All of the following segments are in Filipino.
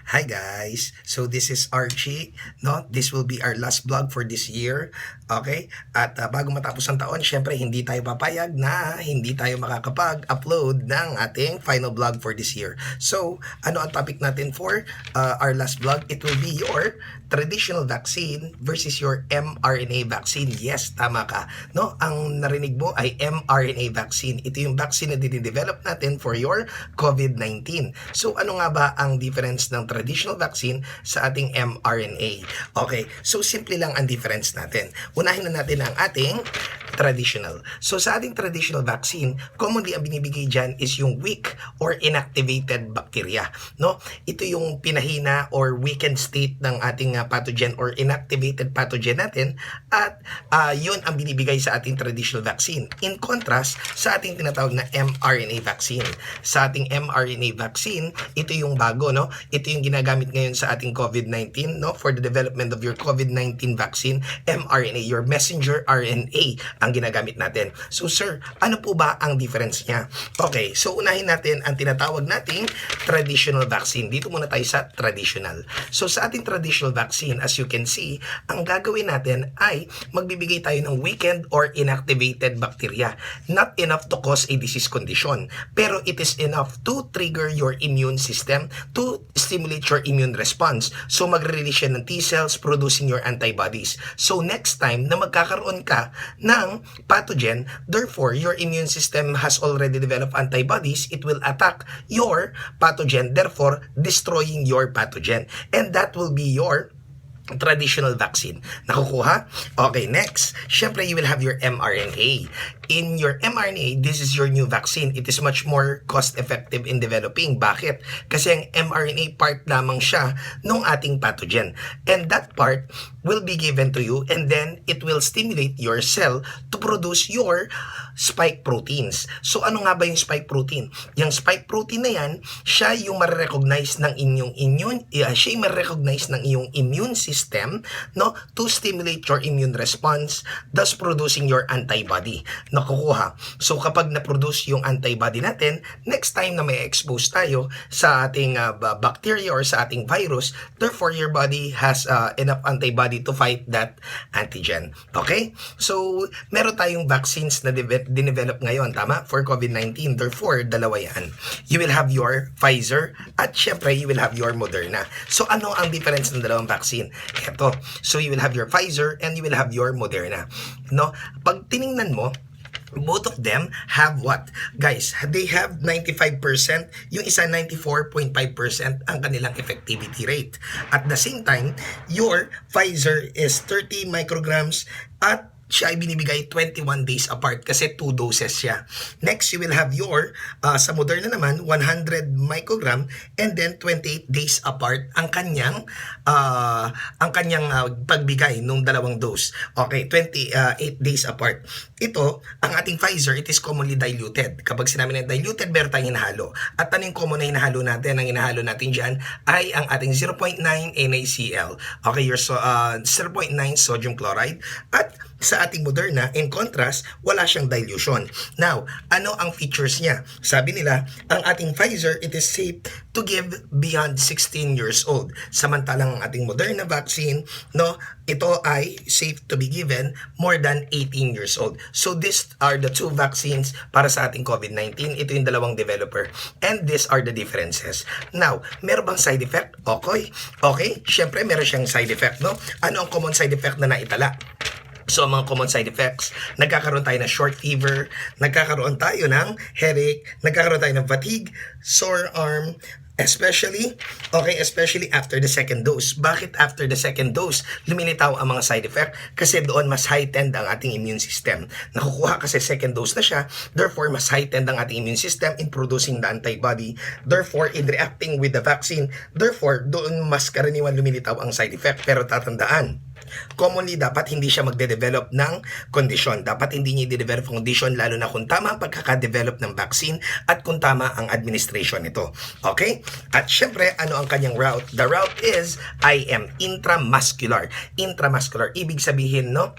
Hi guys! So this is Archie, no? This will be our last vlog for this year, okay? At bago matapos ang taon, syempre hindi tayo papayag na hindi tayo makakapag-upload ng ating final vlog for this year. So, ano ang topic natin for our last vlog? It will be your traditional vaccine versus your mRNA vaccine. Yes, tama ka, no? Ang narinig mo ay mRNA vaccine. Ito yung vaccine na dinidevelop natin for your COVID-19. So, ano nga ba ang difference ng traditional vaccine sa ating mRNA? Okay, so simple lang ang difference natin. Unahin na natin ang ating traditional. So sa ating traditional vaccine, commonly ang binibigay dyan is yung weak or inactivated bacteria. No? Ito yung pinahina or weakened state ng ating pathogen or inactivated pathogen natin at yun ang binibigay sa ating traditional vaccine. In contrast sa ating tinatawag na mRNA vaccine. Sa ating mRNA vaccine, ito yung bago, no? Ito yung ginagamit ngayon sa ating COVID-19, no? For the development of your COVID-19 vaccine, mRNA, your messenger RNA ang ginagamit natin. So sir, ano po ba ang difference niya? Okay, so unahin natin ang tinatawag nating traditional vaccine. Dito muna tayo sa traditional. So sa ating traditional vaccine, as you can see, ang gagawin natin ay magbibigay tayo ng weakened or inactivated bacteria. Not enough to cause a disease condition, pero it is enough to trigger your immune system to stimulate your immune response. So magre-release siya ng T-cells producing your antibodies. So next time na magkakaroon ka ng pathogen, therefore your immune system has already developed antibodies, it will attack your pathogen, therefore destroying your pathogen. And that will be your traditional vaccine. Nakukuha? Okay, next. Syempre, you will have your mRNA. In your mRNA, this is your new vaccine. It is much more cost-effective in developing. Bakit? Kasi ang mRNA part lamang siya ng ating pathogen. And that part will be given to you and then it will stimulate your cell to produce your spike proteins. So, ano nga ba yung spike protein? Yung spike protein na yan, siya yung ma-recognize ng iyong immune system, no, to stimulate your immune response, thus producing your antibody. Nakukuha. So kapag na-produce yung antibody natin, next time na may expose tayo sa ating bacteria or sa ating virus, therefore your body has enough antibody to fight that antigen. Okay? So meron tayong vaccines na dinevelop ngayon, tama? For COVID-19. Therefore, dalawa yan. You will have your Pfizer at syempre you will have your Moderna. So ano ang difference ng dalawang vaccine? Ito. So you will have your Pfizer and you will have your Moderna. No? Pag tiningnan mo, both of them have what? Guys, they have 95%, yung isa 94.5% ang kanilang effectivity rate. At the same time, your Pfizer is 30 micrograms at siya ay binibigay 21 days apart kasi 2 doses siya. Next, you will have your, sa Moderna naman, 100 microgram and then 28 days apart ang kanyang pagbigay nung dalawang dose. Okay, 28 days apart. Ito, ang ating Pfizer, it is commonly diluted. Kapag sinabi na diluted, meron tayong hinahalo. At anong common na hinahalo natin? Ang hinahalo natin dyan ay ang ating 0.9 NaCl. Okay, your 0.9 sodium chloride. At sa ating Moderna, in contrast, wala siyang dilution. Now, ano ang features niya? Sabi nila, ang ating Pfizer, it is safe to give beyond 16 years old. Samantalang ang ating Moderna vaccine, no, ito ay safe to be given more than 18 years old. So, these are the two vaccines para sa ating COVID-19. Ito yung dalawang developer. And these are the differences. Now, meron bang side effect? Okay. Okay, syempre meron siyang side effect, no? Ano ang common side effect na naitala? So, ang mga common side effects, nagkakaroon tayo ng short fever, nagkakaroon tayo ng headache, nagkakaroon tayo ng fatigue, sore arm, especially after the second dose. Bakit after the second dose, lumilitaw ang mga side effect? Kasi doon mas heightened ang ating immune system. Nakukuha kasi second dose na siya, therefore mas heightened ang ating immune system in producing the antibody, therefore in reacting with the vaccine, therefore doon mas karaniwan lumilitaw ang side effect. Pero tatandaan, commonly dapat hindi siya magde-develop ng kondisyon. Dapat hindi niya i-develop condition lalo na kung tama ang pagkaka-develop ng vaccine at kung tama ang administration nito. Okay? At syempre, ano ang kanyang route? The route is IM, intramuscular. Intramuscular, ibig sabihin, no?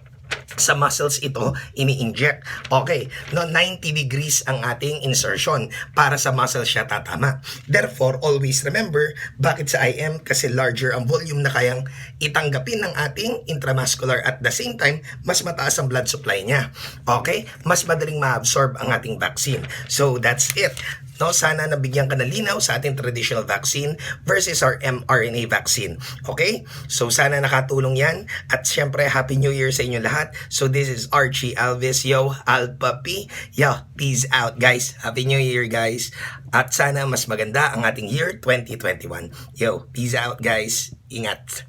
sa muscles ito ini-inject. Okay, no, 90 degrees ang ating insertion para sa muscle siya tatama. Therefore, always remember, bakit sa IM? Kasi larger ang volume na kayang itanggapin ng ating intramuscular, at the same time, mas mataas ang blood supply niya. Okay? Mas madaling ma-absorb ang ating vaccine. So, that's it. No, sana nabigyan ka ng linaw sa ating traditional vaccine versus our mRNA vaccine. Okay? So sana nakatulong yan. At syempre, Happy New Year sa inyo lahat. So this is Archie Alves. Yo, Alpha P. Yo, peace out guys. Happy New Year guys. At sana mas maganda ang ating year 2021. Yo, peace out guys. Ingat.